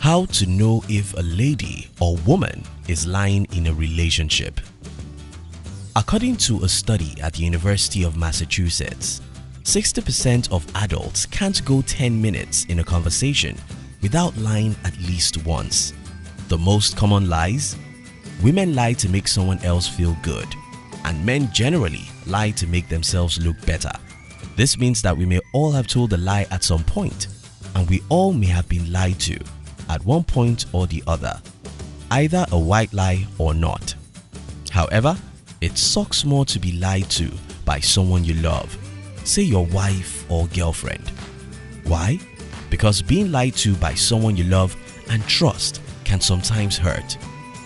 How to know if a lady or woman is lying in a relationship. According to a study at the University of Massachusetts, 60% of adults can't go 10 minutes in a conversation without lying at least once. The most common lies? Women lie to make someone else feel good, and men generally lie to make themselves look better. This means that we may all have told a lie at some point, and we all may have been lied to at one point or the other, either a white lie or not. However, it sucks more to be lied to by someone you love, say your wife or girlfriend. Why? Because being lied to by someone you love and trust can sometimes hurt,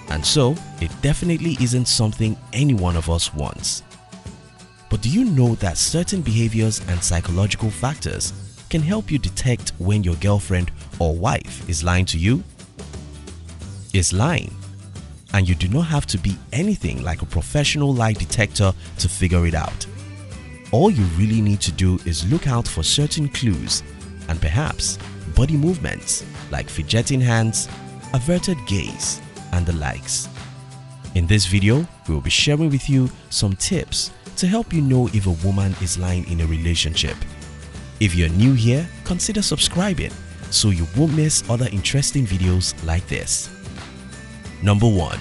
and so it definitely isn't something any one of us wants. But do you know that certain behaviors and psychological factors can help you detect when your girlfriend or wife is lying to you? Is lying, and you do not have to be anything like a professional lie detector to figure it out. All you really need to do is look out for certain clues and perhaps body movements like fidgeting hands, averted gaze, and the likes. In this video, we will be sharing with you some tips to help you know if a woman is lying in a relationship. If you're new here, consider subscribing so you won't miss other interesting videos like this. Number 1.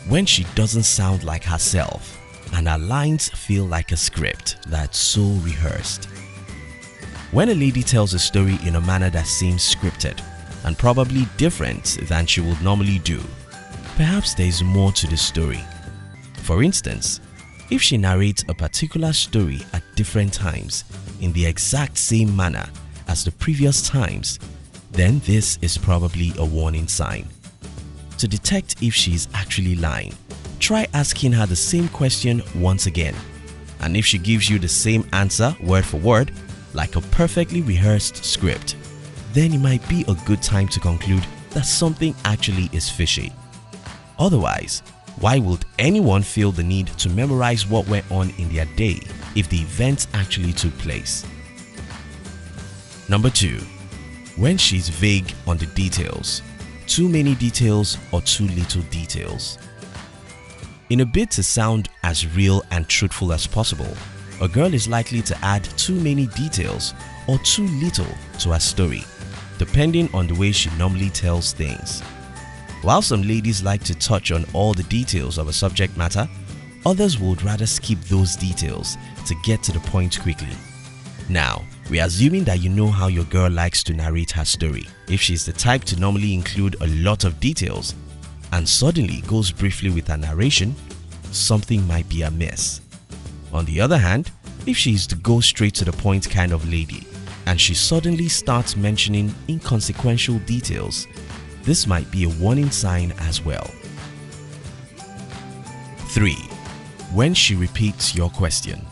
When she doesn't sound like herself and her lines feel like a script that's so rehearsed. When a lady tells a story in a manner that seems scripted and probably different than she would normally do, perhaps there is more to the story. For instance, if she narrates a particular story at different times in the exact same manner as the previous times, then this is probably a warning sign. To detect if she is actually lying, try asking her the same question once again, and if she gives you the same answer word for word, like a perfectly rehearsed script, then it might be a good time to conclude that something actually is fishy. Otherwise, why would anyone feel the need to memorize what went on in their day if the events actually took place? Number 2. When she's vague on the details. Too many details or too little details. In a bid to sound as real and truthful as possible, a girl is likely to add too many details or too little to her story, depending on the way she normally tells things. While some ladies like to touch on all the details of a subject matter, others would rather skip those details to get to the point quickly. Now, we're assuming that you know how your girl likes to narrate her story. If she's the type to normally include a lot of details and suddenly goes briefly with her narration, something might be amiss. On the other hand, if she's the go straight to the point kind of lady and she suddenly starts mentioning inconsequential details, this might be a warning sign as well. 3. When she repeats your question.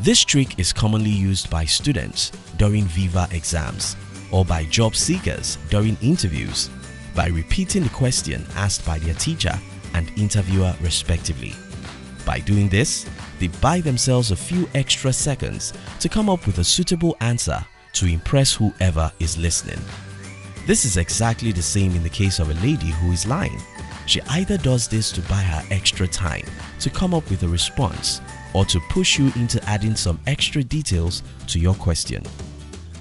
This trick is commonly used by students during Viva exams or by job seekers during interviews by repeating the question asked by their teacher and interviewer respectively. By doing this, they buy themselves a few extra seconds to come up with a suitable answer to impress whoever is listening. This is exactly the same in the case of a lady who is lying. She either does this to buy her extra time to come up with a response or to push you into adding some extra details to your question.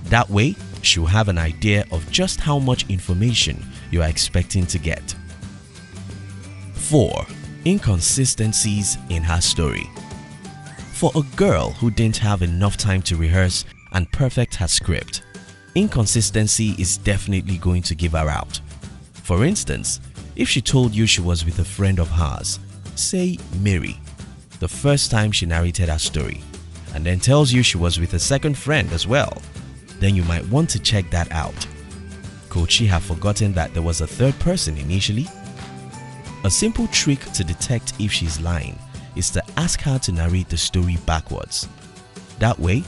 That way, she'll have an idea of just how much information you are expecting to get. 4. Inconsistencies in her story. For a girl who didn't have enough time to rehearse and perfect her script, inconsistency is definitely going to give her out. For instance, if she told you she was with a friend of hers, say Mary, the first time she narrated her story, and then tells you she was with a second friend as well, then you might want to check that out. Could she have forgotten that there was a third person initially? A simple trick to detect if she's lying is to ask her to narrate the story backwards. That way,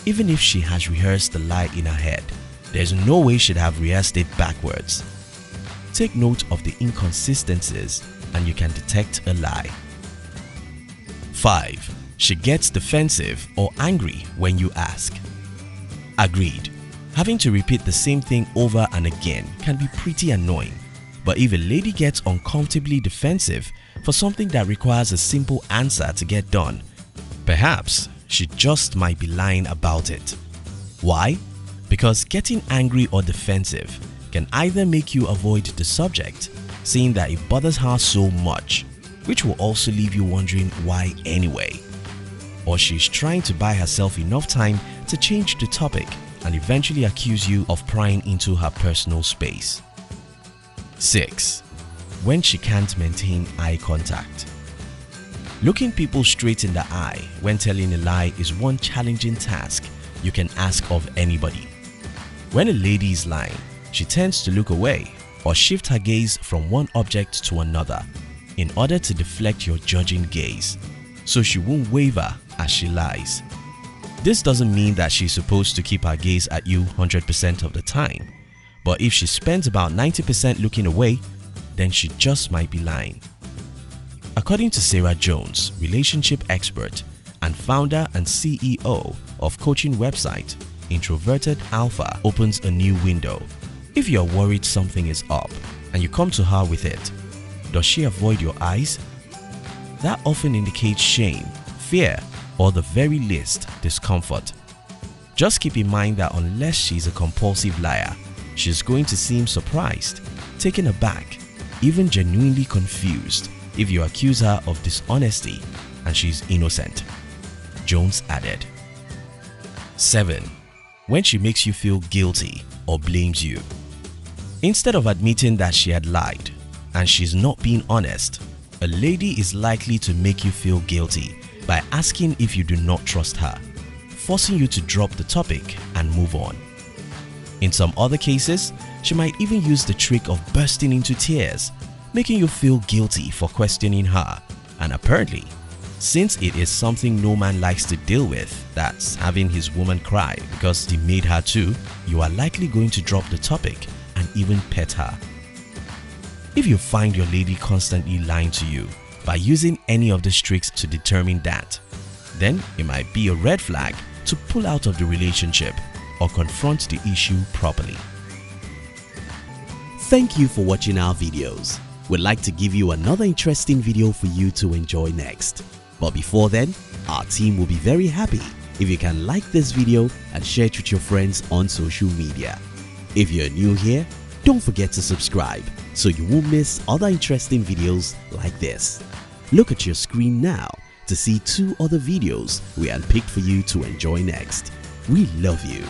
even if she has rehearsed the lie in her head, there's no way she'd have rehearsed it backwards. Take note of the inconsistencies and you can detect a lie. 5. She gets defensive or angry when you ask. Agreed. Having to repeat the same thing over and again can be pretty annoying, but if a lady gets uncomfortably defensive for something that requires a simple answer to get done, perhaps she just might be lying about it. Why? Because getting angry or defensive can either make you avoid the subject, seeing that it bothers her so much, which will also leave you wondering why anyway, or she's trying to buy herself enough time to change the topic and eventually accuse you of prying into her personal space. 6. When she can't maintain eye contact. Looking people straight in the eye when telling a lie is one challenging task you can ask of anybody. When a lady is lying, she tends to look away or shift her gaze from one object to another in order to deflect your judging gaze, so she won't waver as she lies. This doesn't mean that she's supposed to keep her gaze at you 100% of the time, but if she spends about 90% looking away, then she just might be lying. According to Sarah Jones, relationship expert and founder and CEO of coaching website Introverted Alpha opens a new window. If you're worried something is up and you come to her with it, does she avoid your eyes? That often indicates shame, fear, or the very least discomfort. Just keep in mind that unless she's a compulsive liar, she's going to seem surprised, taken aback, even genuinely confused if you accuse her of dishonesty and she's innocent. Jones added. 7. When she makes you feel guilty or blames you. Instead of admitting that she had lied and she's not being honest, a lady is likely to make you feel guilty by asking if you do not trust her, forcing you to drop the topic and move on. In some other cases, she might even use the trick of bursting into tears, making you feel guilty for questioning her, and apparently, since it is something no man likes to deal with, that's having his woman cry because he made her too, you are likely going to drop the topic and even pet her. If you find your lady constantly lying to you by using any of these tricks to determine that, then it might be a red flag to pull out of the relationship or confront the issue properly. Thank you for watching our videos. We'd like to give you another interesting video for you to enjoy next. But before then, our team will be very happy if you can like this video and share it with your friends on social media. If you're new here, don't forget to subscribe so you won't miss other interesting videos like this. Look at your screen now to see 2 other videos we handpicked for you to enjoy next. We love you.